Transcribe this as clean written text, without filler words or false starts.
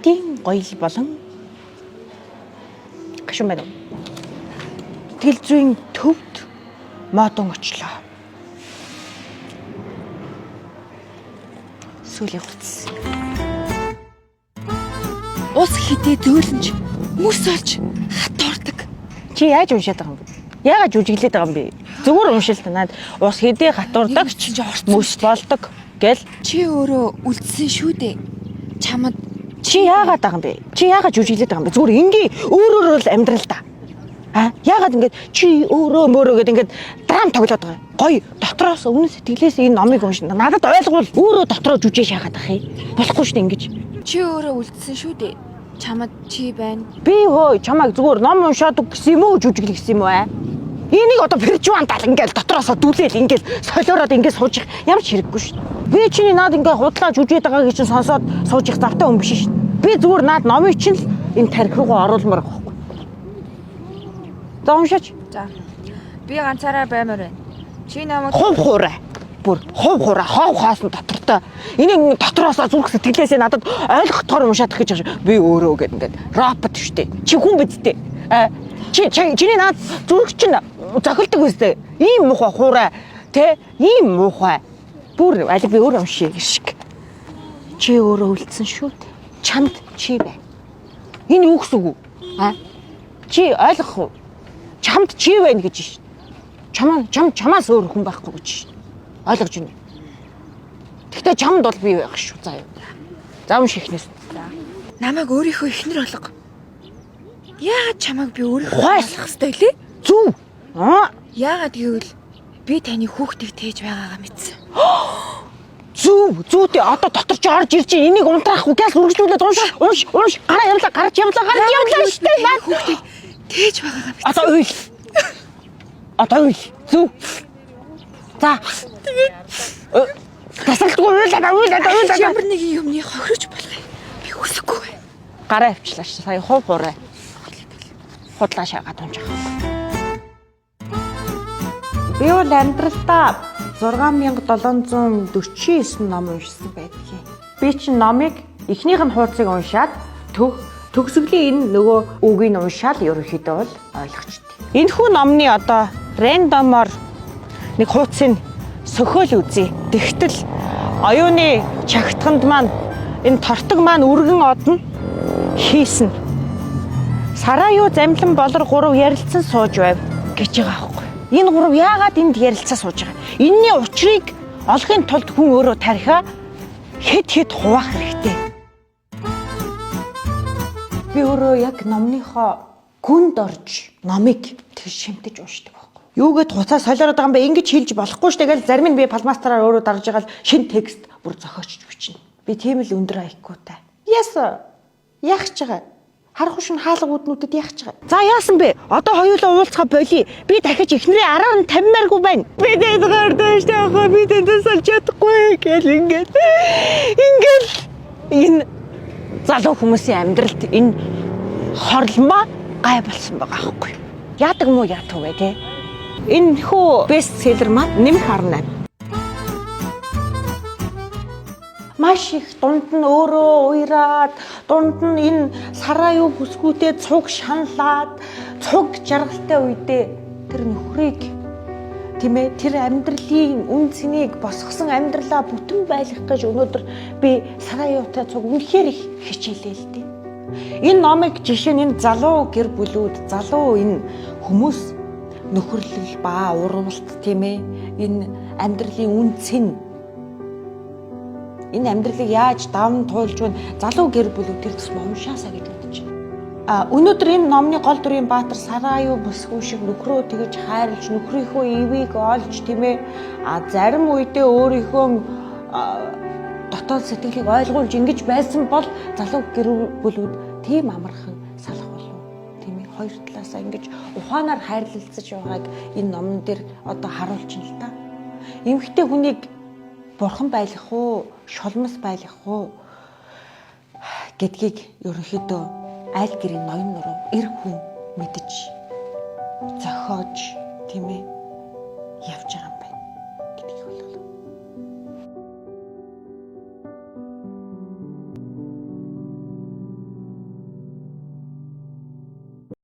Хэдийн гоёл болон гашуун байна уу? Тэгэл зүйн төвд модон очлоо. Сүүлийн хувцас. Ус хитээ зөөлөнч мөс олж хатуурдаг. Чи яаж уншаад байгаа юм бэ? Яагаад жүжиглээд байгаа юм бэ? Зүгээр уншил танаад ус хитээ хатуурдаг мөс болдог гэл. Чи өөрөө үлдсэн шүү дээ. Чамд Чи яагаад байгаа юм бэ? Чи яагаад жүжиглээд байгаа юм бэ? Зүгээр ингээ өөрөөр л амьдрал та. Яагаад ингэж чи өөрөө мөрөө гэдэг ингэж драм тоглоод байгаа. Гоё дотроос өмнө сэтгэлээс энэ номыг уншина. Надад ойлгуул өөрөө дотроо жүжиг шахаад ах юм. Болохгүй шүү дээ ингэж. чи өөрөө үлдсэн шүү дээ. Чамд чи байна. Би хөөе чамайг зүгээр ном уншаад гэсэн юм уу жүжиглэх гэсэн юм уу? Энийг одоо перчвантал ингээл дотроосоо дүүлээл ингээл солиороод ингээд сууж их ямар ч хэрэггүй шүү. Би чиний наад ингээ худлаа жүжигэд байгааг чинь сонсоод сууж их завтай хүн биш шүү. Би зүгээр наад номыг чинь л энэ тарих руу оруулмаар байгаа. За уншаач. За. Би ганцаараа баймаар байна. Чи намайг Хув хуурай. Бүр хув хуурай. Хов хаасан дотортой. Энийг дотроосоо зүрх сэтгэлээсээ надад ойлгохдоор уншаад гэж би өөрөө гэд ингээд робот штэ. Чи хүн биз дээ. Чиний наад зүрх чинь зохилдог үстэй. Ийм муухай хуурай. Тэ ийм муухай. Бүр аль би өөрөө уншия гişг. Чи өөрөө үлдсэн шүү дээ. Чамд чи бай. Энэ юу гэсэн үг вэ? Чи ойлгох уу? Чамд чи байна гэж шин. Чамаас өөр хүн байхгүй гэж шин. Ойлгож байна. Гэхдээ чамд бол би байх шүү заа юу. За уншихнээс. намайг өөрийнхөө эхнэр болго. Яагаад чамайг би өөрийнхөө Хуйлах хэвстэй лээ? Зүв. Яагаад гэвэл би таны хүүхдийг тээж байгаагаа мэдсэн. Зүүтэй одоо дотор ч орж ирж энийг унтраахгүй газ үргэлжлүүлээд унш гараа явлаа гарч явлаа штэ наа Хүүхдийг тээж байгаагаа мэдсэн. Одоо уйл зүв. За тасалдгүй уйлаа. Ямар нэг юмны хохирож болох юм. Би хүсэхгүй бай. Гараа авчлаач сая хув хураа. Худлаа шаагаад унжих. Би бол амьдралдаа 6749 ном уншсан байдгийг. Би чинь номыг эхнийх нь хуудсыг уншаад төгсгөлийн энэ нөгөө үгийг уншаад ерөнхийдөө бол ойлгочтой. Энэхүү номны одоо рандомоор нэг хуудсыг сөхөөл үзье. Тэгтэл оюуны чагтханд маань энэ тортог маань өргөн одно хийсэн. Сараа юу замлан болор 3 ярилцсан сууж байв гэж байгаа байхгүй. Энэ 3 яагаад энд ярилцаа сууж байгаа? Энийний учрыг олохын тулд хүн өөрөө тарихаа хэд хуваах хэрэгтэй. Би өөрөө яг номныхоо гүнд орж номыг тэг шимтэж уншдаг байхгүй. Юугээд хуцаа солиороод байгаа юм бэ? Ингэж хэлж болохгүй шүү дээ. Зарим нь би палмастраар өөрөө дарж байгаа л шин текст бүр зохиочж бичнэ. Би тийм л өндөр IQ-тай. Яасан? Яах ч байгаа? Харах шин хаалга үүднүүдэд яах ч байгаа. За яасан бэ? Одоо хоёулаа уулзгаа болий. Би дахиж эхнэрээ араар нь таммааргүй байна. Би дэд гардаа штаахаа би дэдээс олж чадахгүй гэл ингээд энэ залуу хүмүүсийн амьдралд энэ хорломоо гай болсон байгаа аахгүй. Яадаг мó яатав вэ те? Энэ хөө бестселлер маань нэмэх 18. Маш их дунд нь өөрөө уйраад, дунд нь энэ сараа юу бүсгүүтэй цуг шаналаад, цуг жаргалтай үедээ тэр нөхрийг тийм ээ тэр амьдралын үн цэнийг босгосон амьдралаа бүтэн байлгах гэж өнөөдөр би сараа юутай цуг үнэхээр их хичээлээ л дээ. Энэ номыг жишээ нь энэ залуу гэр бүлүүд, залуу энэ хүмүүс нөхөрлөл ба уралт тийм ээ энэ амьдралын үн цэн энэ амьдралыг яаж даван туулж байна залуу гэр бүлүүд тэр тусмаа уншаасаа гэж бодож байна. Өнөөдөр энэ номны гол дүрийн баатар сараа юу бүсгүй шиг нөхрөө тэгж хайрлж нөхрийнхөө ивийг олж тийм ээ зарим үедээ өөрийнхөө дотоод сэтгэлийг ойлгуулж ингэж байсан бол залуу гэр бүлүүд тийм амархан салах болов тийм ээ хоёр талаасаа ингэж ухаанаар хайрлалцаж байгааг энэ номон дээр одоо харуулж байна л та. Эмэгтэй хүнийг бурхан байлгах уу, шулмас байлгах уу гэдгийг ерөнхийдөө айл гэрийн ноён нуруу эр хүн мэдэж зохиож тийм ээ явж байгаа.